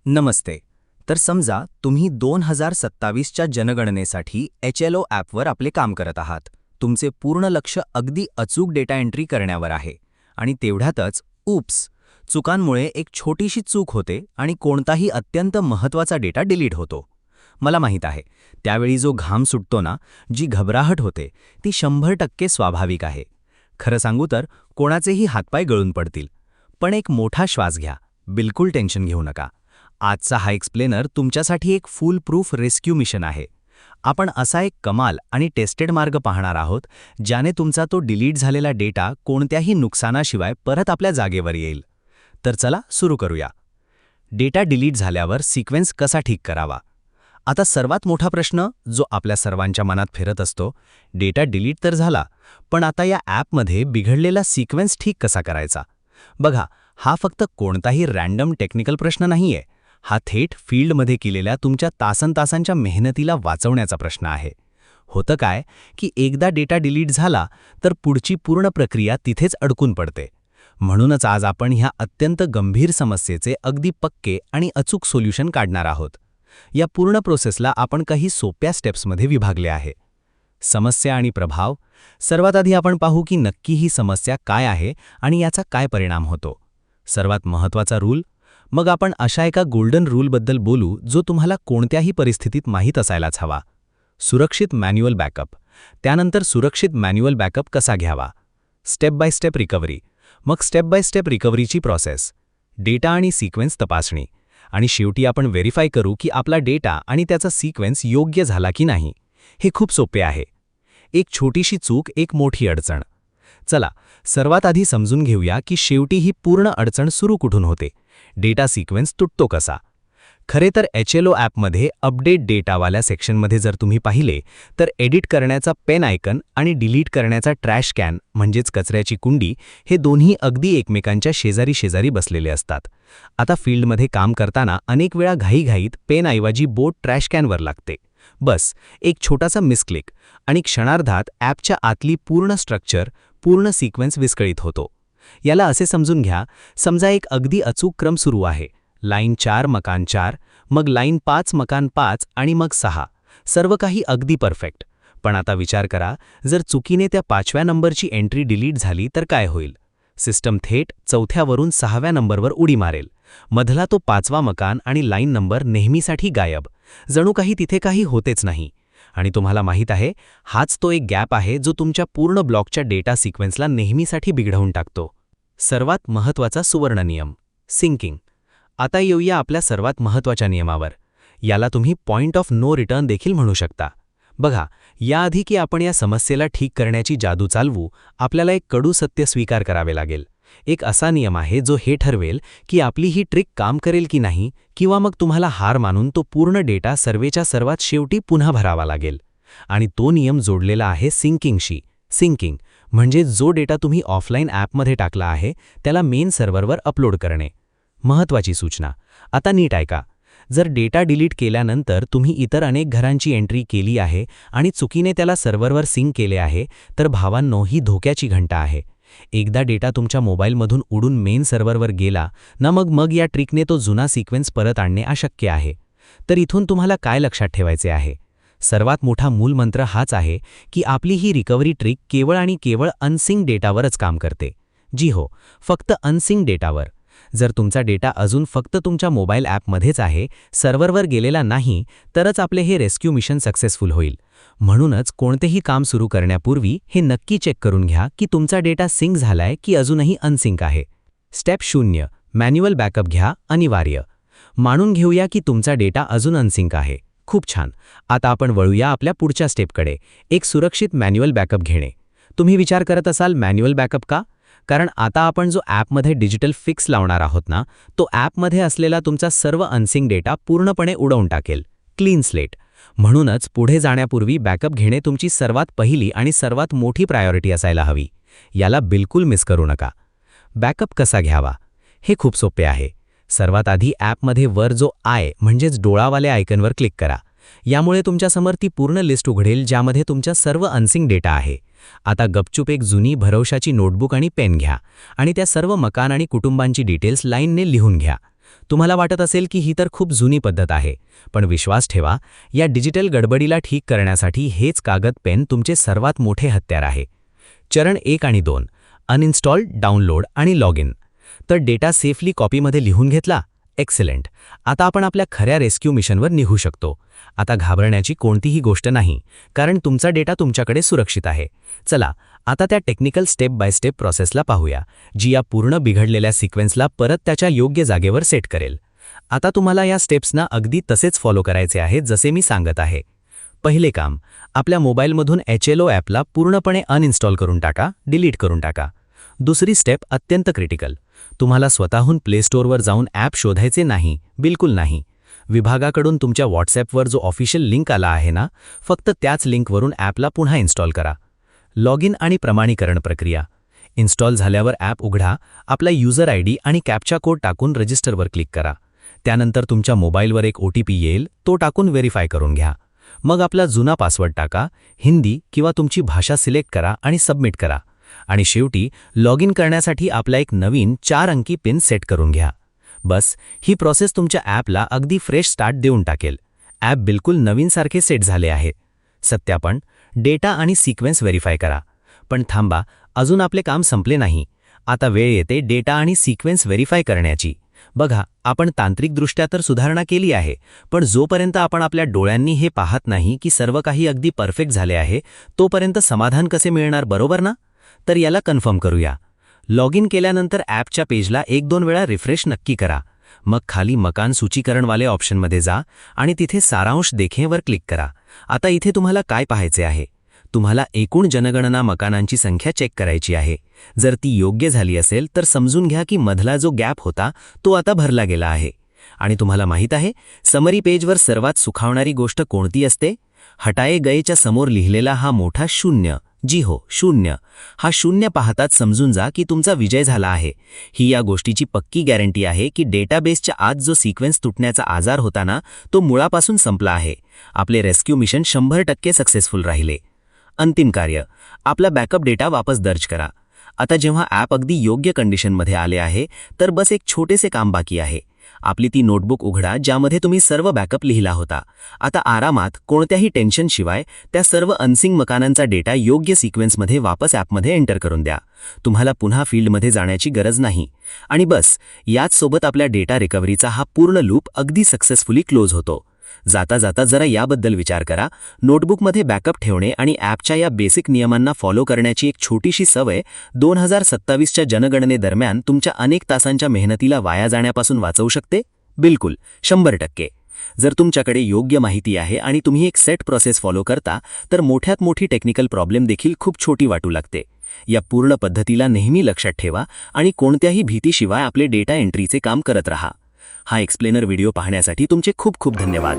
नमस्ते. तर समजा तुम्ही 2027च्या जनगणनेसाठी HLO ॲपवर आपले काम करत आहात. तुमचे पूर्ण लक्ष अगदी अचूक डेटा एंट्री करण्यावर आहे. आणि तेवढ्यातच चुकांमुळे एक छोटीशी चूक होते आणि कोणताही अत्यंत महत्त्वाचा डेटा डिलीट होतो. मला माहीत आहे, त्यावेळी जो घाम सुटतो ना, जी घबराहट होते, ती 100% स्वाभाविक आहे. खरं सांगू तर कोणाचेही हातपाय गळून पडतील. पण एक मोठा श्वास घ्या. बिलकुल टेन्शन घेऊ नका. आजचा हा एक्सप्लेनर तुमच्यासाठी एक फुल प्रूफ रेस्क्यू मिशन आहे. आपण असा एक कमाल आणि टेस्टेड मार्ग पाहणार आहोत, ज्याने तुमचा तो डिलीट झालेला डेटा कोणत्याही नुकसानाशिवाय परत आपल्या जागेवर येईल. तर चला सुरू करूया. डेटा डिलीट झाल्यावर सिक्वेन्स कसा ठीक करावा? आता सर्वात मोठा प्रश्न जो आपल्या सर्वांच्या मनात फिरत असतो, डेटा डिलीट तर झाला, पण आता या ॲपमध्ये बिघडलेला सिक्वेन्स ठीक कसा करायचा? बघा, हा फक्त कोणताही रॅन्डम टेक्निकल प्रश्न नाहीये. हा थेट फील्डमध्ये केलेल्या तुमच्या तासनतासांच्या मेहनतीला वाचवण्याचा प्रश्न आहे. होतं काय की एकदा डेटा डिलीट झाला तर पुढची पूर्ण प्रक्रिया तिथेच अडकून पडते. म्हणूनच आज आपण ह्या अत्यंत गंभीर समस्येचे अगदी पक्के आणि अचूक सोल्युशन काढणार आहोत. या पूर्ण प्रोसेसला आपण काही सोप्या स्टेप्समध्ये विभागले आहे. समस्या आणि प्रभाव. सर्वात आधी आपण पाहू की नक्की ही समस्या काय आहे आणि याचा काय परिणाम होतो. सर्वात महत्त्वाचा रूल. मग आपण अशा एका गोल्डन रूलबद्दल बोलू जो तुम्हाला कोणत्याही परिस्थितीत माहीत असायलाच हवा. सुरक्षित मॅन्युअल बॅकअप. त्यानंतर सुरक्षित मॅन्युअल बॅकअप कसा घ्यावा. Step by step recovery. मग स्टेप बाय स्टेप रिकव्हरीची प्रोसेस. डेटा आणि सिक्वेन्स तपासणी. आणि शेवटी आपण व्हेरीफाय करू की आपला डेटा आणि त्याचा सिक्वेन्स योग्य झाला की नाही. हे खूप सोपे आहे. एक छोटीशी चूक, एक मोठी अडचण. चला सर्वात आधी समजून घेऊया की शेवटी ही पूर्ण अडचण सुरू कुठून होते. डेटा सिक्वेन्स तुटतो कसा? खरे तर HLO ॲपमध्ये अपडेट डेटावाल्या सेक्शनमध्ये जर तुम्ही पाहिले तर एडिट करण्याचा पेन आयकन आणि डिलीट करण्याचा ट्रॅश कॅन म्हणजेच कचऱ्याची कुंडी हे दोन्ही अगदी एकमेकांच्या शेजारी शेजारी बसलेले असतात. आता फील्डमध्ये काम करताना अनेक वेळा घाईघाईत पेनऐवजी बोट ट्रॅश कॅनवर लागते. बस एक छोटासा मिसक्लिक आणि क्षणार्धात ॲपच्या आतली पूर्ण स्ट्रक्चर, पूर्ण सिक्वेन्स विस्कळीत होतो. याला असे समजून घ्या, समजा एक अगदी अचूक क्रम सुरू आहे. लाईन 4 मकान 4, मग लाईन 5 मकान 5 आणि मग 6. सर्व काही अगदी परफेक्ट. पण आता विचार करा, जर चुकीने त्या 5व्या नंबरची एंट्री डिलीट झाली तर काय होईल? सिस्टम थेट 4थ्यावरून 6व्या नंबरवर उडी मारेल. मधला तो 5वा मकान आणि लाईन नंबर नेहमीसाठी गायब. जणू काही तिथे काही होतेच नाही. आणि तुम्हाला माहीत आहे, हाच तो एक गॅप आहे जो तुमच्या पूर्ण ब्लॉकच्या डेटा सिक्वेन्सला नेहमीसाठी बिघडवून टाकतो. सर्वात महत्त्वाचा सुवर्ण नियम, सिंकिंग. आता येऊया आपल्या सर्वात महत्त्वाच्या नियमावर. याला तुम्ही पॉइंट ऑफ नो रिटर्न देखील म्हणू शकता. बघा, याआधी की आपण या समस्येला ठीक करण्याची जादू चालवू, आपल्याला एक कडू सत्य स्वीकार करावे लागेल. एक असा नियम आहे जो हे ठरवेल की आपली ही ट्रिक काम करेल की नाही, किंवा मग तुम्हाला हार मानून तो पूर्ण डेटा सर्वेच्या सर्वात शेवटी पुन्हा भरावा लागेल. आणि तो नियम जोडलेला आहे सिंकिंगशी. सिंकिंग म्हणजे जो डेटा तुम्ही ऑफलाईन ॲपमध्ये टाकला आहे त्याला मेन सर्व्हरवर अपलोड करणे. महत्त्वाची सूचना, आता नीट ऐका. जर डेटा डिलीट केल्यानंतर तुम्ही इतर अनेक घरांची एंट्री केली आहे आणि चुकीने त्याला सर्व्हरवर सिंक केले आहे, तर भावांनो, ही धोक्याची घंटा आहे. एकदा डेटा तुमच्या मोबाईलमधून उडून मेन सर्व्हरवर गेला ना, मग या ट्रिकने तो जुना सिक्वेन्स परत आणणे अशक्य आहे. तर इथून तुम्हाला काय लक्षात ठेवायचे आहे? सर्वात मोठा मूलमंत्र हाच आहे की आपली ही रिकव्हरी ट्रिक केवळ आणि केवळ अनसिंक डेटावरच काम करते. जी हो, फक्त अनसिंक डेटावर. जर तुमचा डेटा अजून फक्त तुमच्या मोबाईल ॲपमध्येच आहे, सर्व्हरवर गेलेला नाही, तरच आपले हे रेस्क्यू मिशन सक्सेसफुल होईल. म्हणूनच कोणतेही काम सुरू करण्यापूर्वी हे नक्की चेक करून घ्या की तुमचा डेटा सिंक झालाय की अजूनही अनसिंक आहे. स्टेप 0, मॅन्युअल बॅकअप घ्या, अनिवार्य. मानून घेऊया की तुमचा डेटा अजून अनसिंक आहे. खूप छान. आता आपण वळूया आपल्या पुढच्या स्टेपकडे, एक सुरक्षित मॅन्युअल बॅकअप घेणे. तुम्ही विचार करत असाल, मॅन्युअल बॅकअप का? कारण आता आपण जो ॲपमध्ये डिजिटल फिक्स लावणार आहोत ना, तो ॲपमध्ये असलेला तुमचा सर्व अनसिंक डेटा पूर्णपणे उडवून टाकेल. Clean slate. म्हणूनच पुढे जाण्यापूर्वी बॅकअप घेणे तुमची सर्वात पहिली आणि सर्वात मोठी प्रायोरिटी असायला हवी. याला बिलकुल मिस करू नका. बॅकअप कसा घ्यावा? हे खूप सोपे आहे. सर्वात आधी ॲपमध्ये वर जो आय म्हणजेच डोळावाले आयकनवर क्लिक करा. यामुळे तुमच्यासमोर ती पूर्ण लिस्ट उघडेल ज्यामध्ये तुमच्या सर्व अनसिंक डेटा आहे. आता गपचूप एक जुनी भरवशाची नोटबुक आणि पेन घ्या आणि त्या सर्व मकान आणि कुटुंबांची डिटेल्स लाईनने लिहून घ्या. तुम्हाला वाटत असेल की ही तर खूप जुनी पद्धत आहे, पण विश्वास ठेवा, या डिजिटल गडबडीला ठीक करण्यासाठी हेच कागद पेन तुमचे सर्वात मोठे हत्यार आहे. चरण 1 आणि 2, अनइन्स्टॉल, डाउनलोड आणि लॉग इन. तर डेटा सेफली कॉपीमध्ये लिहून घेतला? एक्सलंट. आता आपण आपल्या खऱ्या रेस्क्यू मिशनवर निघू शकतो. आता घाबरण्याची कोणतीही गोष्ट नाही, कारण तुमचा डेटा तुमच्याकडे सुरक्षित आहे. चला, आता त्या टेक्निकल स्टेप बाय स्टेप प्रोसेसला पाहूया, जी या पूर्ण बिघडलेल्या सिक्वेन्सला परत त्याच्या योग्य जागेवर सेट करेल. आता तुम्हाला या स्टेप्सना अगदी तसेच फॉलो करायचे आहेत जसे मी सांगत आहे. पहिले काम, आपल्या मोबाईलमधून HLO ॲपला पूर्णपणे अनइन्स्टॉल करून टाका, डिलीट करून टाका. दुसरी स्टेप अत्यंत क्रिटिकल. तुम्हाला स्वतःहून प्ले स्टोअरवर जाऊन ॲप शोधायचे नाही, बिलकुल नाही. विभागाकडून तुमच्या व्हॉट्सॲपवर जो ऑफिशियल लिंक आला आहे ना, फक्त त्याच लिंकवरून ॲपला पुन्हा इन्स्टॉल करा. लॉग इन आणि प्रमाणीकरण प्रक्रिया. इन्स्टॉल झाल्यावर ॲप उघडा, आपला युजर ID आणि कॅप्चा कोड टाकून रजिस्टरवर क्लिक करा. त्यानंतर तुमच्या मोबाईलवर एक OTP येईल, तो टाकून व्हेरीफाय करून घ्या. मग आपला जुना पासवर्ड टाका, हिंदी किंवा तुमची भाषा सिलेक्ट करा आणि सबमिट करा. आणि शेवटी लॉग इन करण्यासाठी आपला एक नवीन 4 अंकी पिन सेट करून घ्या. बस, ही प्रोसेस तुमच्या ॲपला अगदी फ्रेश स्टार्ट देऊन टाकेल. ॲप बिलकुल नवीनसारखे सेट झाले आहे. सत्यापन, डेटा आणि सिक्वेन्स व्हेरीफाय करा. पण थांबा, अजून आपले काम संपले नाही. आता वेळ येते डेटा आणि सिक्वेन्स व्हेरीफाय करण्याची. बघा, आपण तांत्रिकदृष्ट्या तर सुधारणा केली आहे, पण जोपर्यंत आपण आपल्या डोळ्यांनी हे पाहत नाही की सर्व काही अगदी परफेक्ट झाले आहे, तोपर्यंत समाधान कसे मिळणार, बरोबर ना? तर याला कन्फर्म करूया. लॉग इन केल्यानंतर ॲपच्या पेजला 1-2 वेळा रिफ्रेश नक्की करा. मग खाली मकान सूचीकरणवाले ऑप्शनमध्ये जा आणि तिथे सारांश देखेवर क्लिक करा. आता इथे तुम्हाला काय पाहायचे आहे? तुम्हाला एकूण जनगणना मकानांची संख्या चेक करायची आहे. जर ती योग्य झाली असेल तर समजून घ्या की मधला जो गॅप होता तो आता भरला गेला आहे. आणि तुम्हाला माहीत आहे, समरी पेजवर सर्वात सुखावणारी गोष्ट कोणती असते? हटाए गएच्या समोर लिहिलेला हा मोठा 0. जी हो, 0. हा 0 पाहताच समजून जा की तुमचा विजय झाला आहे. ही या गोष्टीची पक्की गॅरंटी आहे की डेटाबेसच्या आत जो सिक्वेन्स तुटण्याचा आजार होता ना, तो मुळापासून संपला आहे. आपले रेस्क्यू मिशन 100% सक्सेसफुल राहिले. अंतिम कार्य, आपला बॅकअप डेटा वापस दर्ज करा. आता जेव्हा ॲप अगदी योग्य कंडिशनमध्ये आले आहे, तर बस एक छोटेसे काम बाकी आहे. आपली ती नोटबुक उघडा ज्यामध्ये तुम्ही सर्व बॅकअप लिहिला होता. आता आरामात, कोणत्याही टेन्शनशिवाय त्या सर्व अनसिंग मकानांचा डेटा योग्य सिक्वेन्समध्ये वापस ॲपमध्ये एंटर करून द्या. तुम्हाला पुन्हा फील्डमध्ये जाण्याची गरज नाही. आणि बस, याच सोबत आपल्या डेटा रिकव्हरीचा हा पूर्ण लूप अगदी सक्सेसफुली क्लोज होतो. जाता जाता जरा याबद्दल विचार करा. नोटबुकमध्ये बॅकअप ठेवणे आणि ॲपच्या या बेसिक नियमांना फॉलो करण्याची एक छोटीशी सवय 2027च्या जनगणनेदरम्यान तुमच्या अनेक तासांच्या मेहनतीला वाया जाण्यापासून वाचवू शकते. बिलकुल, 100%. जर तुमच्याकडे योग्य माहिती आहे आणि तुम्ही एक सेट प्रोसेस फॉलो करता, तर मोठ्यात मोठी टेक्निकल प्रॉब्लेम देखील खूप छोटी वाटू लागते. या पूर्ण पद्धतीला नेहमी लक्षात ठेवा आणि कोणत्याही भीतीशिवाय आपले डेटा एंट्रीचे काम करत राहा. हा एक्सप्लेनर व्हिडिओ पाहण्यासाठी तुमचे खूप खूप धन्यवाद.